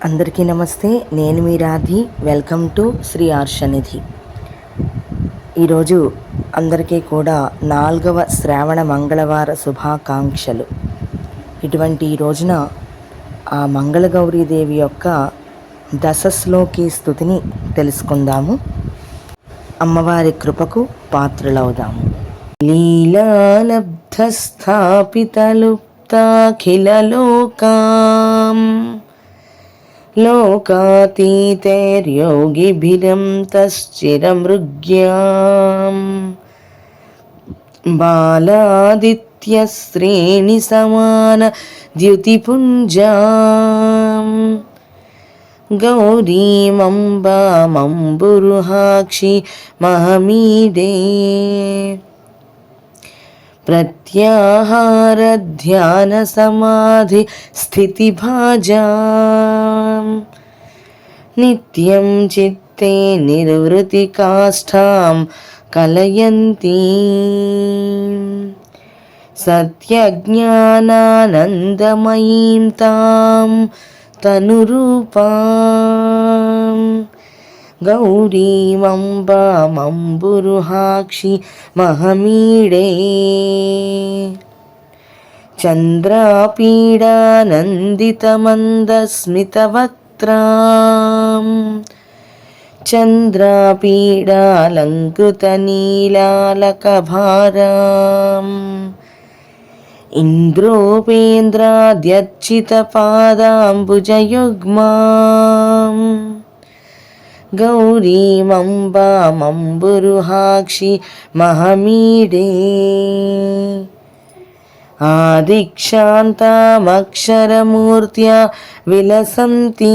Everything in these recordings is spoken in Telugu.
అందరికీ నమస్తే. నేను మీ రాధి. Welcome to Shri Arshanidhi. ఈరోజు అందరికీ కూడా 4వ శ్రావణ మంగళవార శుభాకాంక్షలు. ఇటువంటి ఈ రోజున ఆ మంగళగౌరీదేవి యొక్క దశశ్లోకి స్తుతిని తెలుసుకుందాము. అమ్మవారి కృపకు పాత్రులవుదాము. లీలాలబ్ధస్థాపితలుప్తాఖిలలోకాం లోకాతీతైర్యోగిభిరం తశ్చిరమృగ్యాం బాలాదిత్యశ్రేణి సమాన ద్యుతిపుంజాం గౌరీమంబామంబురుహాక్షి మహమీడే ప్రత్యాహారధ్యాన సమాధి స్థితిభాజాం నిత్యం చిత్తే నిర్వృతికాష్ఠాం కలయంతి సత్యజ్ఞానానందమయీం తాం తనురూపాం గౌరీమంబామంబురుహాక్షి మహమీడే చంద్రాపీడానందితమందస్మితవక్త్రాం చంద్రాపీడాలంకృతనీలాలకభారాం ఇంద్రోపేంద్రాద్యర్చితపాదాంబుజయుగ్మాం గౌరీమంబామంబురుహాక్షి మహమీడే ఆదిక్షాంతామక్షరమూర్త్యా విలసంతీం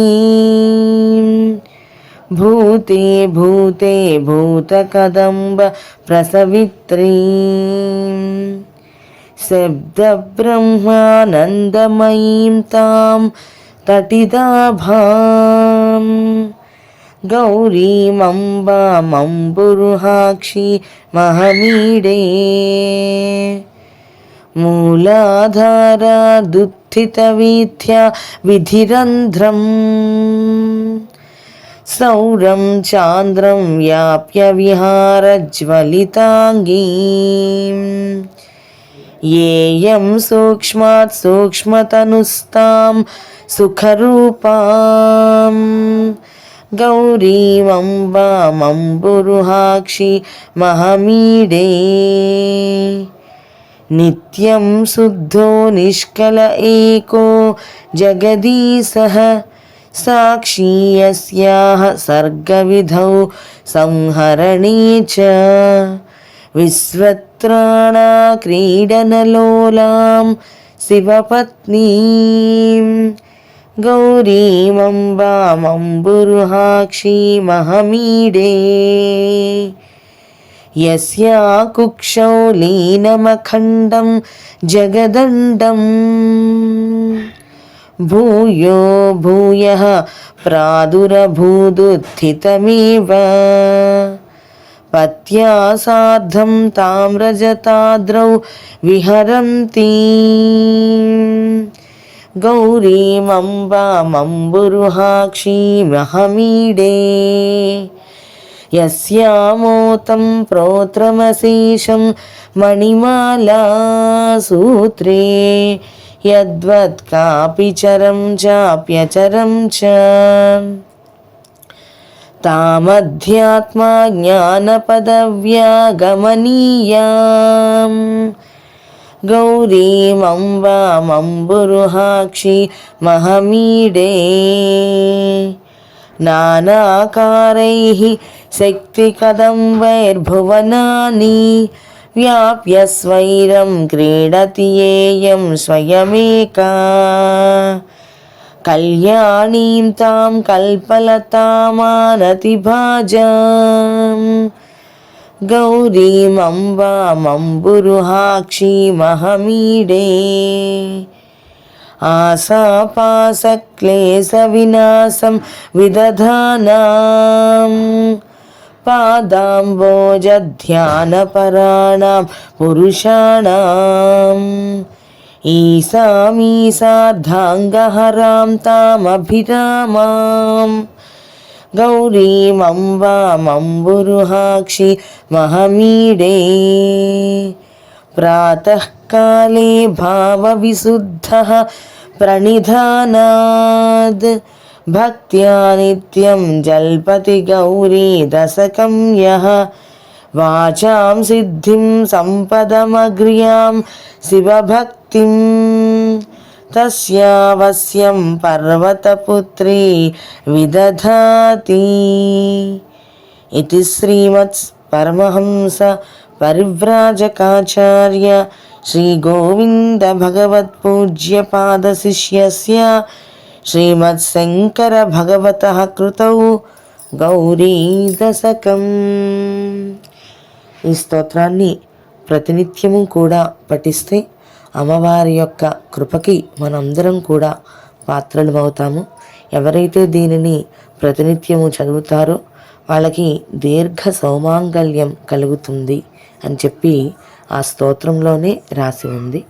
భూతే భూతే భూతకదంబ ప్రసవిత్రీం శబ్దబ్రహ్మానందమయీం తాం తటిదాభాం గౌరీమంబామంబురుహాక్షి మహమీడే మూలాధారాదుత్థితవీథ్యా విధిరంధ్రం సౌరం చాంద్రం వ్యాప్య విహారజ్వలితాంగీం ఏయం సూక్ష్మాత్ సూక్ష్మతనుస్తాం సుఖరూపాం గౌరీమంబామంబురుహాక్షి మహమీడే నిత్యం శుద్ధో నిష్కల ఏకో జగదీశః సాక్షీ యస్యాః సర్గవిధౌ సంహరణే చ విశ్వత్రాణా క్రీడనలోలాం శివపత్నీం గౌరీమంబామంబురుహాక్షి మహమీడే యస్యా కుక్షౌ లీనమఖండం జగదండం భూయో భూయః ప్రాదురభూదుత్థితమేవ పత్యా సార్ధం తామ్రజతాద్రౌ విహరంతి గౌరీమంబామంబురుహాక్షి మహమీడే యస్యామోతం ప్రోత్రమశేషం మణిమాలా సూత్రే యద్వత్కాపి చరం చాప్యచరం చ తామధ్యాత్మా జ్ఞానపదవ్యా గమనీయాం గౌరీమంబామంబురుహాక్షి మహమీడే నానాకారైః శక్తికదంబైర్భువనాని వ్యాప్య స్వైరం క్రీడతి యేయం స్వయమేకా కళ్యాణీం తాం కల్పలతామానతిభాజాం గౌరీమంబామంబురుహాక్షి మహమీడే ఆశాపాసక్లేశవినాశం విదధానాం పాదాంబోజధ్యానపరాణాం పురుషాణాం ఈశామీశార్ధాంగహరాం తామభిరామాం గౌరీమంబామంబురుహాక్షి మహమీడే ప్రాతఃకాలే భావవిశుద్ధః ప్రణిధానాద్ భక్త్యా నిత్యం జల్పతి గౌరీ దశకం యః వాచాం సిద్ధిం సంపదమగ్ర్యాం శివభక్తిం తస్యావశ్యం పర్వతపుత్రీ విదధాతి. ఇది శ్రీమత్ పరమహంస పరివ్రాజకాచార్య శ్రీ గోవింద భగవత్ పూజ్య పాద శిష్యస్య శ్రీమత్ శంకర భగవతః కృతౌ గౌరీ దశకం. ఈ స్తోత్రాన్ని ప్రతినిత్యము కూడా పఠిస్తే అమ్మవారి యొక్క కృపకి మనందరం కూడా పాత్రలు అవుతాము. ఎవరైతే దీనిని ప్రతినిత్యము చదువుతారో వాళ్ళకి దీర్ఘ సౌమాంగల్యం కలుగుతుంది అని చెప్పి ఆ స్తోత్రంలోనే రాసి ఉంది.